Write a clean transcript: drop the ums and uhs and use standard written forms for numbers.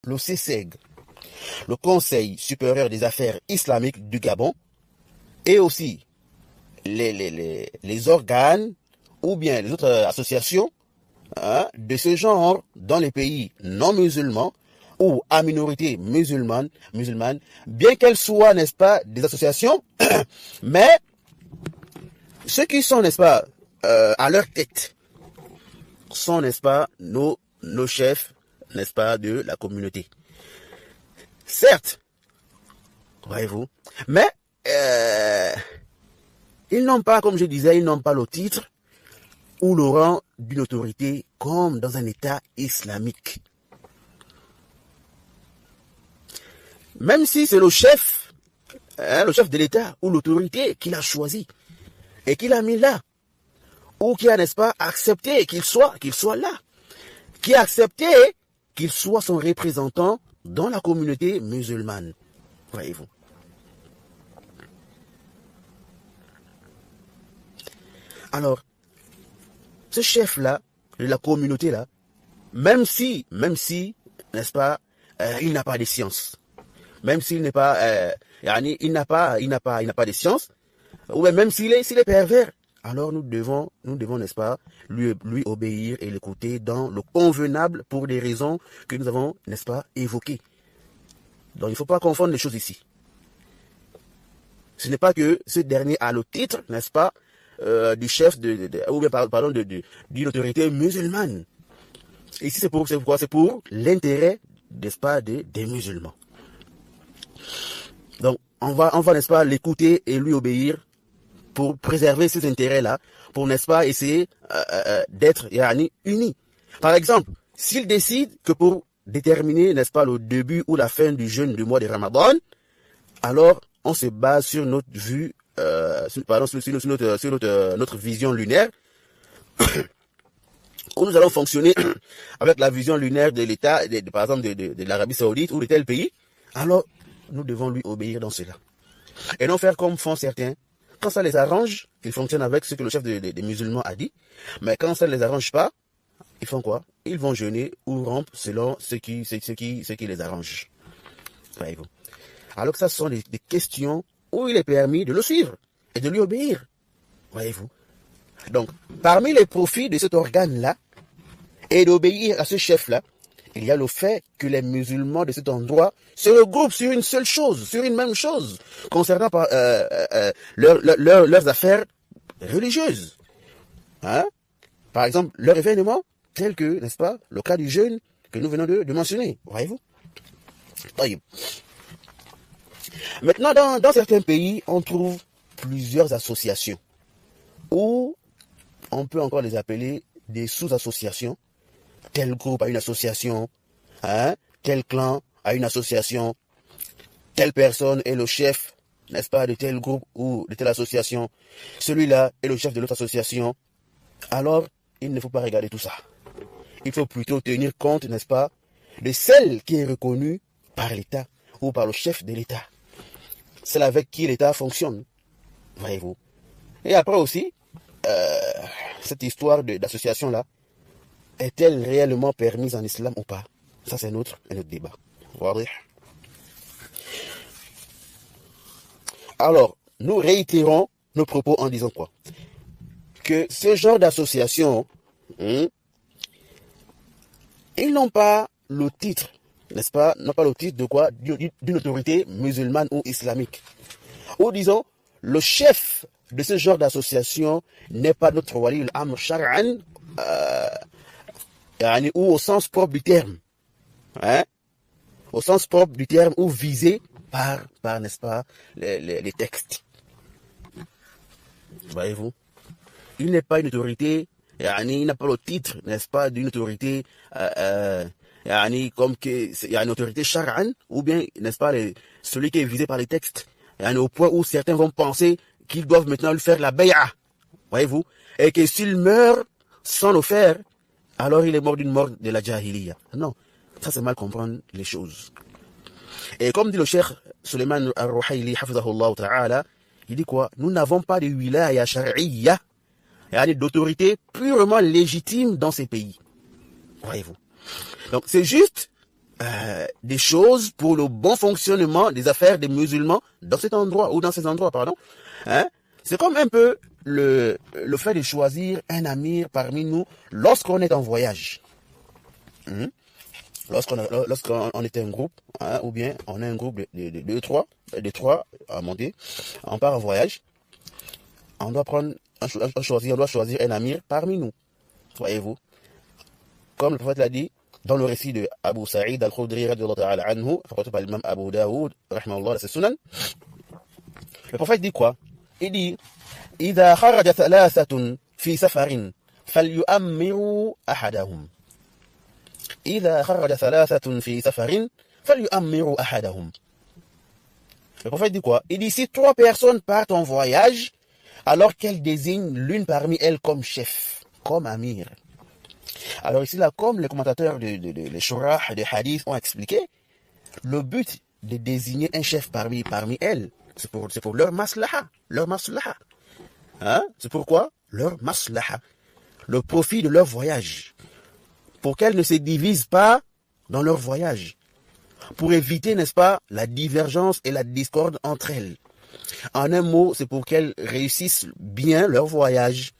le CSEG, le Conseil supérieur des affaires islamiques du Gabon, et aussi les organes ou bien les autres associations de ce genre dans les pays non musulmans ou à minorité musulmane, bien qu'elles soient, n'est-ce pas, des associations, mais ceux qui sont, n'est-ce pas, à leur tête sont, n'est-ce pas, nos chefs, n'est-ce pas, de la communauté. Certes, voyez-vous, mais ils n'ont pas, comme je disais, ils n'ont pas le titre ou le rang d'une autorité comme dans un État islamique. Même si c'est le chef de l'État ou l'autorité qui l'a choisi et qui l'a mis là, ou qui a, n'est-ce pas, accepté qu'il soit là, qui a accepté qu'il soit son représentant dans la communauté musulmane. Voyez-vous. Alors, ce chef-là, de la communauté-là, même si, n'est-ce pas, il n'a pas de science, même s'il n'est pas, il n'a pas de science, ou même s'il est pervers, alors nous devons, n'est-ce pas, lui obéir et l'écouter dans le convenable pour des raisons que nous avons, n'est-ce pas, évoquées. Donc il ne faut pas confondre les choses ici. Ce n'est pas que ce dernier a le titre, n'est-ce pas, du chef ou bien pardon d'une autorité musulmane. Ici c'est pour l'intérêt, n'est-ce pas, des musulmans. Donc on va n'est-ce pas, l'écouter et lui obéir pour préserver ces intérêts-là, pour, n'est-ce pas, essayer d'être unis. Par exemple, s'il décide que pour déterminer, n'est-ce pas, le début ou la fin du jeûne du mois de Ramadan, alors on se base sur notre vue, sur notre vision lunaire, où nous allons fonctionner avec la vision lunaire de l'État, par exemple de l'Arabie Saoudite ou de tel pays. Alors nous devons lui obéir dans cela. Et non faire comme font certains. Quand ça les arrange, ils fonctionnent avec ce que le chef des musulmans a dit. Mais quand ça ne les arrange pas, ils font quoi? Ils vont jeûner ou rompre selon ce qui les arrange. Voyez-vous. Alors que ça, ce sont des questions où il est permis de le suivre et de lui obéir. Voyez-vous. Donc, parmi les profits de cet organe-là, et d'obéir à ce chef-là, il y a le fait que les musulmans de cet endroit se regroupent sur une seule chose, sur une même chose, concernant leurs affaires religieuses. Par exemple, leur événement, tel que, n'est-ce pas, le cas du jeûne que nous venons de mentionner. Voyez-vous. Maintenant, dans certains pays, on trouve plusieurs associations, ou on peut encore les appeler des sous-associations. Tel groupe a une association, tel clan a une association, telle personne est le chef, n'est-ce pas, de tel groupe ou de telle association, celui-là est le chef de l'autre association. Alors, il ne faut pas regarder tout ça. Il faut plutôt tenir compte, n'est-ce pas, de celle qui est reconnue par l'État ou par le chef de l'État. Celle avec qui l'État fonctionne, voyez-vous. Et après aussi, cette histoire d'association-là, est-elle réellement permise en islam ou pas? Ça, c'est un autre débat. Alors, nous réitérons nos propos en disant quoi? Que ce genre d'association, ils n'ont pas le titre, n'est-ce pas? N'ont pas le titre de quoi? D'une autorité musulmane ou islamique. Ou disons, le chef de ce genre d'association n'est pas notre wali al-amr shar'an, ou au sens propre du terme, au sens propre du terme, ou visé par n'est-ce pas, les textes. Voyez-vous, il n'est pas une autorité, il n'a pas le titre, n'est-ce pas, d'une autorité, comme que il y a une autorité shar'an, ou bien, n'est-ce pas, celui qui est visé par les textes, au point où certains vont penser qu'ils doivent maintenant lui faire la bay'a, voyez-vous, et que s'il meurt sans le faire, alors il est mort d'une mort de la jahiliya. Non, ça c'est mal comprendre les choses. Et comme dit le cheikh Suleiman al-Ruhaili, hafizahullah ta'ala, il dit quoi? Nous n'avons pas de wilaya shar'iyya, d'autorité purement légitime dans ces pays. Voyez-vous. Donc c'est juste des choses pour le bon fonctionnement des affaires des musulmans dans cet endroit, ou dans ces endroits, pardon. Hein? C'est comme un peu le fait de choisir un amir parmi nous lorsqu'on est en voyage. Lorsqu'on était un groupe, hein, ou bien on est un groupe de trois à monter, on part en voyage, on doit choisir un amir parmi nous. Voyez-vous? Comme le prophète l'a dit dans le récit de Abu Sa'id al-Khudri radiyallahu ta'ala anhu, rapporté par l'imam Abu Daoud, rahimahullah, c'est Sunan. Le prophète dit quoi? Il dit إذا خرج ثلاثة في سفر فليؤمروا أحدهم. إذا خرج ثلاثة في سفر فليؤمروا أحدهم. Le prophète dit quoi? Il dit si 3 personnes partent en voyage, alors qu'elles désignent l'une parmi elles comme chef, comme amir. Alors ici, là, comme les commentateurs les shurah, des hadiths ont expliqué, le but de désigner un chef parmi elles, c'est pour leur maslaha. Hein? C'est pourquoi? Leur maslaha. Le profit de leur voyage. Pour qu'elles ne se divisent pas dans leur voyage. Pour éviter, n'est-ce pas, la divergence et la discorde entre elles. En un mot, c'est pour qu'elles réussissent bien leur voyage.